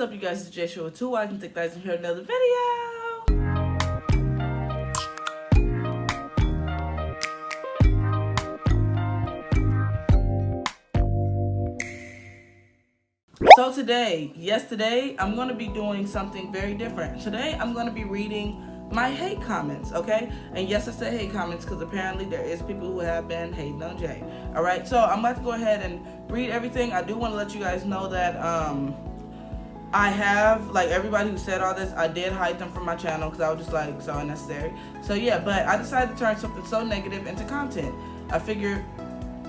up, you guys? It's Jay Show with 2 Wives and Thick Thighs, and here another video. So yesterday, I'm going to be doing something very different. Today, I'm going to be reading my hate comments, okay? And yes, I said hate comments because apparently there is people who have been hating on Jay. All right, so I'm about to go ahead and read everything. I do want to let you guys know that I have, like, everybody who said all this, I did hide them from my channel because I was just like, so unnecessary. So yeah, but I decided to turn something so negative into content. I figured,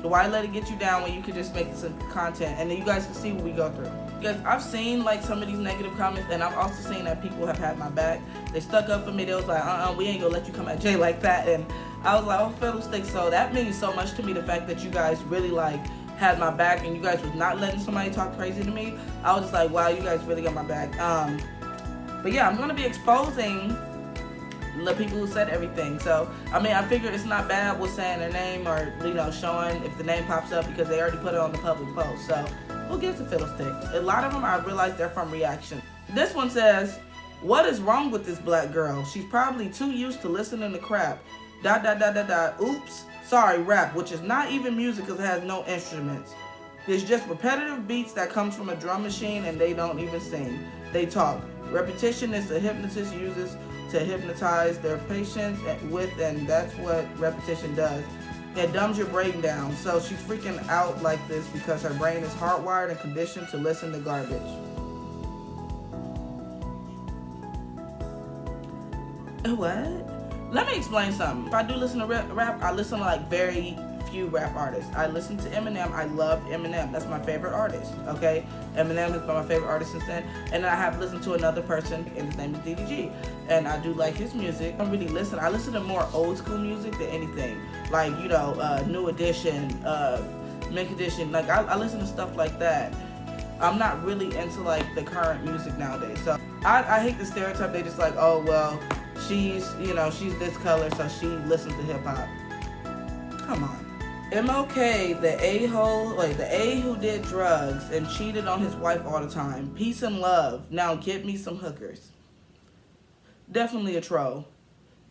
why let it get you down when you could just make some content and then you guys can see what we go through. Because I've seen like some of these negative comments, and I've also seen that people have had my back. They stuck up for me. They was like, we ain't gonna let you come at Jay like that. And I was like, oh, fiddlesticks. So that means so much to me, the fact that you guys really like had my back and you guys was not letting somebody talk crazy to me. I was just like, wow, you guys really got my back. But yeah, I'm gonna be exposing the people who said everything. So I mean, I figure it's not bad with saying their name or, you know, showing if the name pops up because they already put it on the public post. So who gives a fiddlesticks? A lot of them I realize they're from reaction. This one says, what is wrong with this black girl? She's probably too used to listening to crap. ... Oops. Sorry, rap, which is not even music because it has no instruments. It's just repetitive beats that comes from a drum machine and they don't even sing. They talk. Repetition is the hypnotist uses to hypnotize their patients with, and that's what repetition does. It dumbs your brain down. So she's freaking out like this because her brain is hardwired and conditioned to listen to garbage. What? Let me explain something. If I do listen to rap, I listen to like very few rap artists. I listen to Eminem. I love Eminem. That's my favorite artist, okay? Eminem has been my favorite artist since then. And then I have listened to another person, and his name is DDG. And I do like his music. I don't really listen. I listen to more old school music than anything. Like, you know, New Edition, Mint Edition. Like, I listen to stuff like that. I'm not really into like the current music nowadays. So I hate the stereotype. They just like, oh, well, she's, you know, she's this color, so she listens to hip hop. Come on. MLK, the a-hole, like the A who did drugs and cheated on his wife all the time. Peace and love. Now get me some hookers. Definitely a troll.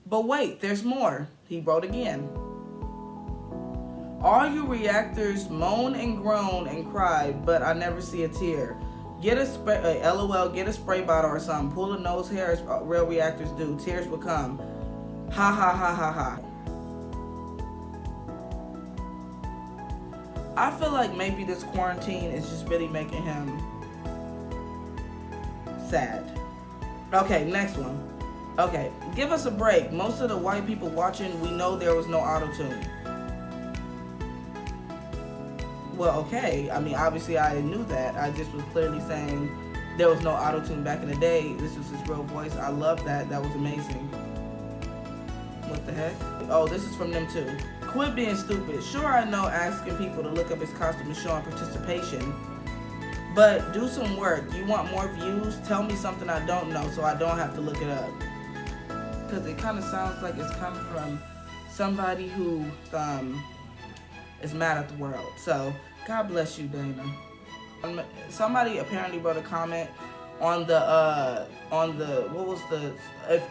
But wait, there's more. He wrote again. All you reactors moan and groan and cry, but I never see a tear. Get a spray, LOL, get a spray bottle or something. Pull a nose hair as real reactors do. Tears will come. Ha ha ha ha ha. I feel like maybe this quarantine is just really making him sad. Okay, next one. Okay, give us a break. Most of the white people watching, we know there was no auto-tune. Well, okay. I mean, obviously I knew that. I just was clearly saying there was no auto-tune back in the day. This was his real voice. I love that. That was amazing. What the heck? Oh, this is from them too. Quit being stupid. Sure, I know asking people to look up his costume is showing participation, but do some work. You want more views? Tell me something I don't know so I don't have to look it up. Because it kind of sounds like it's coming from somebody who is mad at the world. So, God bless you, Dana. Somebody apparently wrote a comment on the what was the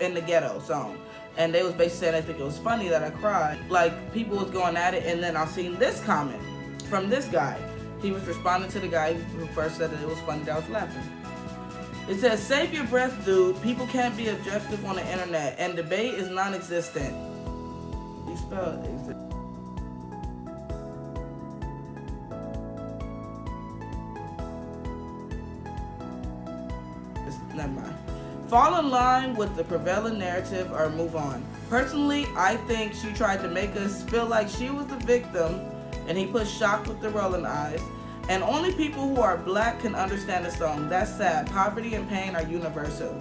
In the Ghetto song, and they was basically saying I think it was funny that I cried. Like, people was going at it, and then I seen this comment from this guy. He was responding to the guy who first said that it was funny that I was laughing. It says, save your breath, dude. People can't be objective on the internet, and debate is non-existent. You spell it. Never mind. Fall in line with the prevailing narrative or move on. Personally, I think she tried to make us feel like she was the victim, and he put shocked with the rolling eyes. And only people who are black can understand the song. That's sad. Poverty and pain are universal.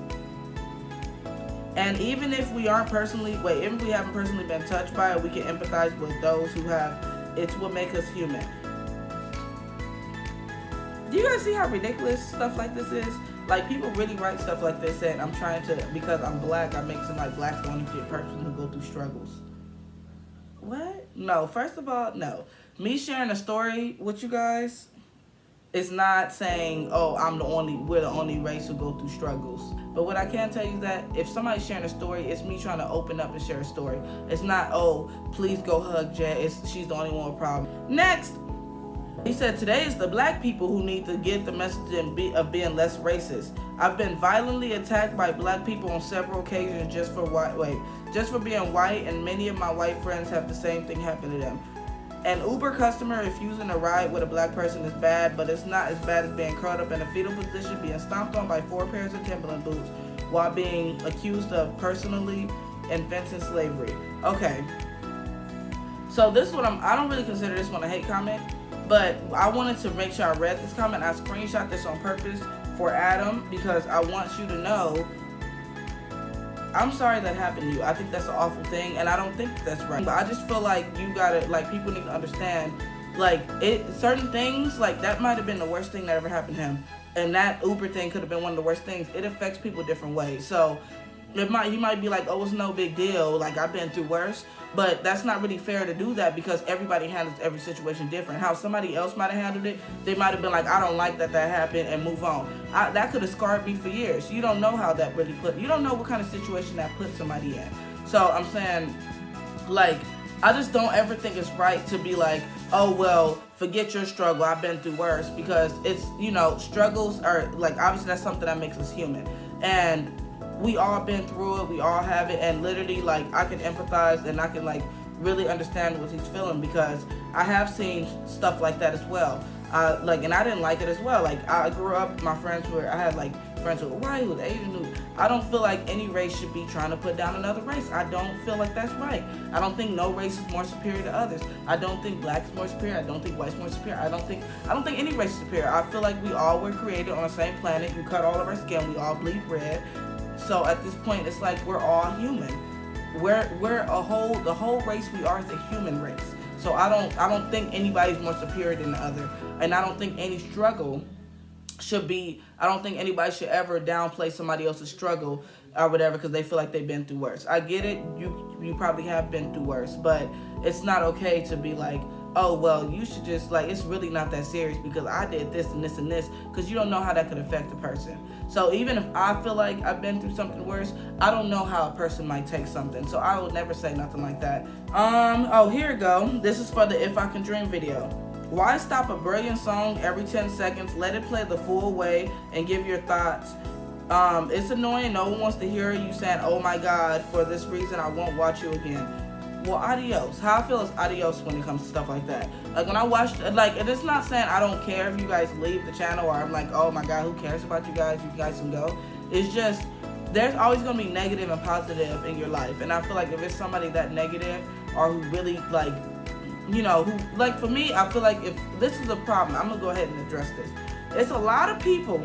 And even if we haven't personally been touched by it, we can empathize with those who have. It's what makes us human. Do you guys see how ridiculous stuff like this is? Like, people really write stuff like this and I'm trying to, because I'm black, I make some like black's the only person who go through struggles. What? No, first of all, no. Me sharing a story with you guys It's not saying, oh, we're the only race who go through struggles. But what I can tell you is that if somebody's sharing a story, it's me trying to open up and share a story. It's not, oh, please go hug Jay. She's the only one with a problem. Next, he said, today is the black people who need to get the message of being less racist. I've been violently attacked by black people on several occasions just for being white, and many of my white friends have the same thing happen to them. An Uber customer refusing a ride with a black person is bad, but it's not as bad as being curled up in a fetal position, being stomped on by 4 pairs of Timberland boots, while being accused of personally inventing slavery. Okay. So this is what I don't really consider this one a hate comment, but I wanted to make sure I read this comment. I screenshot this on purpose for Adam because I want you to know I'm sorry that happened to you. I think that's an awful thing, and I don't think that's right. But I just feel like you gotta, like, people need to understand, like, certain things, like, that might have been the worst thing that ever happened to him, and that Uber thing could have been one of the worst things. It affects people different ways. So he might be like, oh, it's no big deal, like, I've been through worse. But that's not really fair to do that because everybody handles every situation different. How somebody else might have handled it, they might have been like, I don't like that happened, and move on. That could have scarred me for years. You don't know how that really you don't know what kind of situation that put somebody in. So I'm saying, like, I just don't ever think it's right to be like, oh, well, forget your struggle, I've been through worse, because it's, struggles are, like, obviously that's something that makes us human. And we all been through it, we all have it, and literally, like, I can empathize and I can, like, really understand what he's feeling because I have seen stuff like that as well. And I didn't like it as well. Like, I grew up, I had, like, friends who were white, who were Asian, I don't feel like any race should be trying to put down another race. I don't feel like that's right. I don't think no race is more superior to others. I don't think black is more superior. I don't think white's more superior. I don't think any race is superior. I feel like we all were created on the same planet. You cut all of our skin, we all bleed red. So at this point, it's like we're all human. The whole race we are is a human race. So I don't think anybody's more superior than the other, and I don't think any struggle should be. I don't think anybody should ever downplay somebody else's struggle or whatever because they feel like they've been through worse. I get it. You probably have been through worse, but it's not okay to be like, oh, well, you should just, like, it's really not that serious because I did this and this and this, because you don't know how that could affect a person. So even if I feel like I've been through something worse, I don't know how a person might take something. So I would never say nothing like that. Here we go. This is for the If I Can Dream video. Why stop a brilliant song every 10 seconds, let it play the full way, and give your thoughts? It's annoying. No one wants to hear you saying, oh my God, for this reason I won't watch you again. Well, adios. How I feel is adios when it comes to stuff like that. Like, when I watch, like, and it's not saying I don't care if you guys leave the channel or I'm like, oh my God, who cares about you guys can go. It's just, there's always going to be negative and positive in your life. And I feel like if it's somebody that negative or who really, like, who, like, for me, I feel like if this is a problem, I'm going to go ahead and address this. It's a lot of people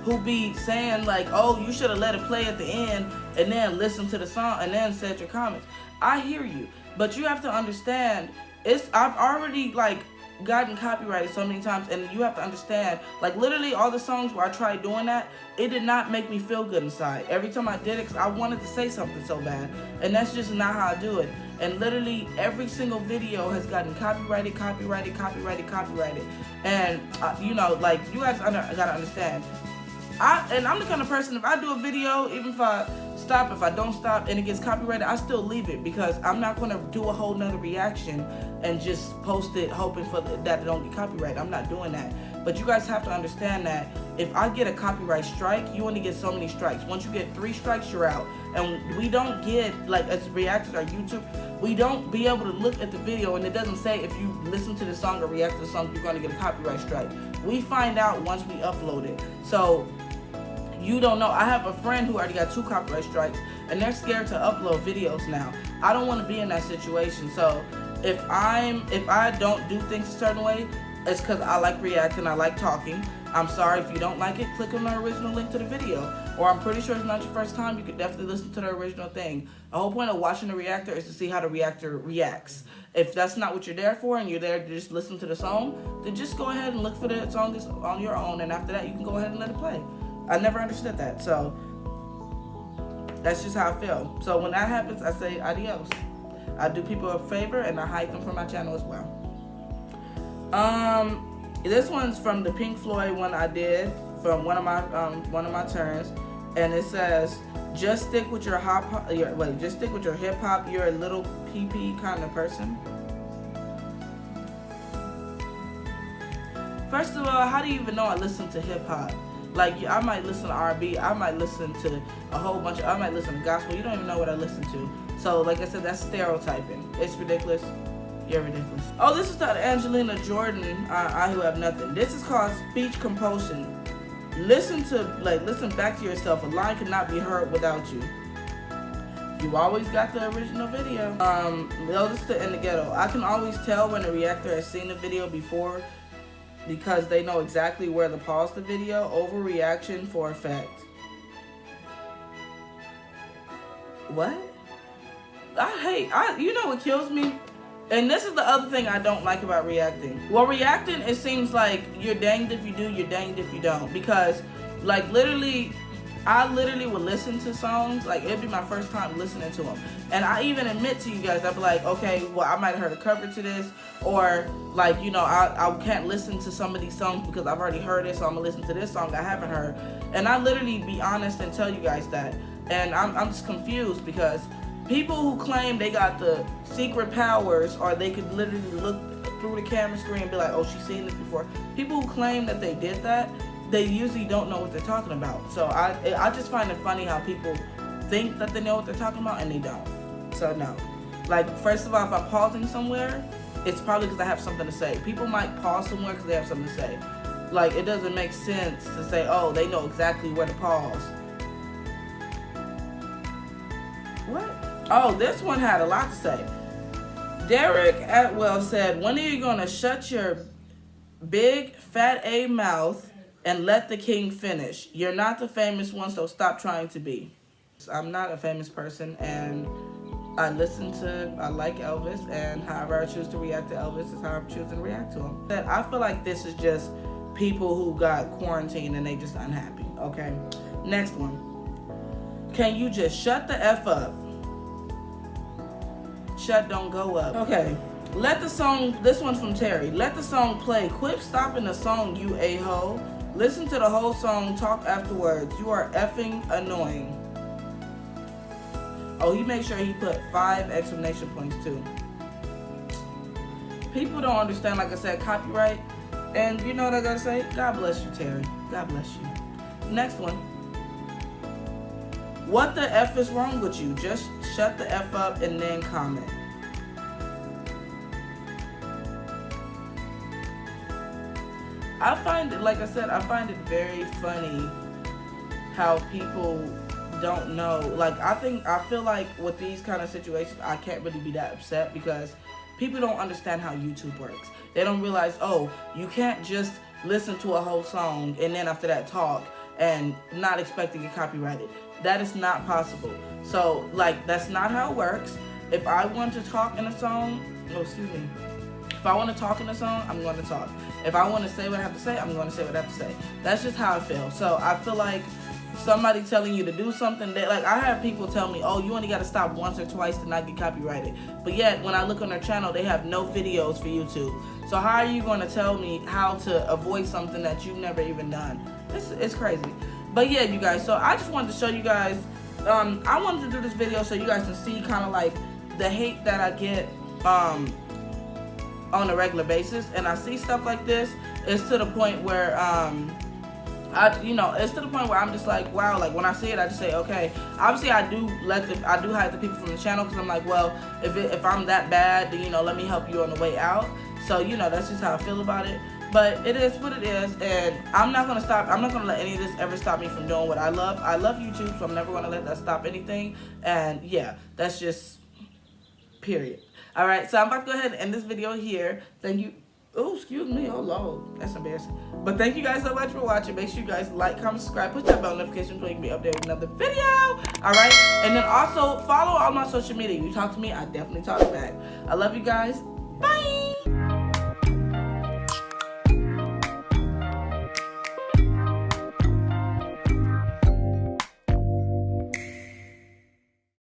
who be saying, like, oh, you should have let it play at the end and then listen to the song and then said your comments. I hear you, but you have to understand, I've already, like, gotten copyrighted so many times, and you have to understand, like, literally all the songs where I tried doing that, it did not make me feel good inside. Every time I did it, 'cause I wanted to say something so bad, and that's just not how I do it. And literally every single video has gotten copyrighted, and like, you guys gotta understand. I'm the kind of person, if I do a video, even if I don't stop and it gets copyrighted, I still leave it because I'm not going to do a whole nother reaction and just post it hoping that it don't get copyrighted. I'm not doing that. But you guys have to understand that if I get a copyright strike, you only get so many strikes. Once you get 3 strikes, you're out. And we don't get, like, as reactors on YouTube, we don't be able to look at the video and it doesn't say if you listen to the song or react to the song, you're going to get a copyright strike. We find out once we upload it. So you don't know. I have a friend who already got 2 copyright strikes and they're scared to upload videos now. I don't want to be in that situation. So if I don't do things a certain way, it's because I like reacting, I like talking. I'm sorry if you don't like it, click on the original link to the video. Or I'm pretty sure it's not your first time, you could definitely listen to the original thing. The whole point of watching the reactor is to see how the reactor reacts. If that's not what you're there for and you're there to just listen to the song, then just go ahead and look for the song on your own, and after that you can go ahead and let it play. I never understood that, so that's just how I feel. So when that happens, I say adios. I do people a favor and I hide them from my channel as well. This one's from the Pink Floyd one I did from one of my turns, and it says, just stick with your just stick with your hip hop. You're a little PP kind of person. First of all, how do you even know I listen to hip hop? Like, I might listen to R&B, I might listen to a whole bunch of, I might listen to gospel. You don't even know what I listen to. So, like I said, that's stereotyping. It's ridiculous. You're ridiculous. Oh, this is the Angelina Jordan, I Who Have Nothing. This is called speech compulsion. Listen back to yourself. A line cannot be heard without you. You always got the original video. Notice the In the Ghetto. I can always tell when a reactor has seen the video before because they know exactly where to pause the video. Overreaction for effect. What? You know what kills me? And this is the other thing I don't like about reacting. Well, reacting, it seems like you're danged if you do, you're danged if you don't. Because, like, I literally would listen to songs, like, it'd be my first time listening to them. And I even admit to you guys, I'd be like, okay, well, I might have heard a cover to this. Or, like, you know, I can't listen to some of these songs because I've already heard it, so I'm going to listen to this song I haven't heard. And I literally be honest and tell you guys that. And I'm just confused because people who claim they got the secret powers, or they could literally look through the camera screen and be like, oh, she's seen this before. People who claim that they did that, they usually don't know what they're talking about. So I just find it funny how people think that they know what they're talking about and they don't. So no. Like, first of all, if I'm pausing somewhere, it's probably because I have something to say. People might pause somewhere because they have something to say. Like, it doesn't make sense to say, oh, they know exactly where to pause. What? Oh, this one had a lot to say. Derek Atwell said, when are you going to shut your big fat A mouth and let the king finish? You're not the famous one, so stop trying to be. I'm not a famous person, and I like Elvis, and however I choose to react to Elvis is how I'm choosing to react to him. I feel like this is just people who got quarantined and they just unhappy, okay? Next one. Can you just shut the F up? Shut don't go up. Okay. Let the song, this one's from Terry. Let the song play. Quit stopping the song, you a-hole. Listen to the whole song, talk afterwards. You are effing annoying. Oh, he made sure he put 5 exclamation points too. People don't understand, like I said, copyright. And you know what I gotta say? God bless you, Terry. God bless you. Next one. What the F is wrong with you? Just shut the F up and then comment. I find it, like I said, I find it very funny how people don't know. Like, I feel like with these kind of situations, I can't really be that upset because people don't understand how YouTube works. They don't realize, oh, you can't just listen to a whole song and then after that talk and not expect to get copyrighted. That is not possible. So, like, that's not how it works. If I want to talk in a song, if I want to talk in a song, I'm going to talk. If I want to say what I have to say, I'm going to say what I have to say. That's just how I feel. So I feel like somebody telling you to do something, like I have people tell me, oh, you only got to stop once or twice to not get copyrighted. But yet, when I look on their channel, they have no videos for YouTube. So how are you going to tell me how to avoid something that you've never even done? It's crazy. But yeah, you guys, so I just wanted to show you guys, I wanted to do this video so you guys can see kind of like the hate that I get on a regular basis. And I see stuff like this, it's to the point where, it's to the point where I'm just like, wow, like when I see it, I just say, okay. Obviously, I do hide the people from the channel because I'm like, well, if I'm that bad, then, let me help you on the way out. So, that's just how I feel about it. But it is what it is, and I'm not gonna stop. I'm not gonna let any of this ever stop me from doing what I love. I love YouTube, so I'm never gonna let that stop anything. And yeah, that's just period. All right, so I'm about to go ahead and end this video here. Thank you. Oh, excuse me. Oh, Lord. That's embarrassing. But thank you guys so much for watching. Make sure you guys like, comment, subscribe, put that bell notification so you can be updated with another video. All right? And then also follow all my social media. You talk to me, I definitely talk back. I love you guys. Bye.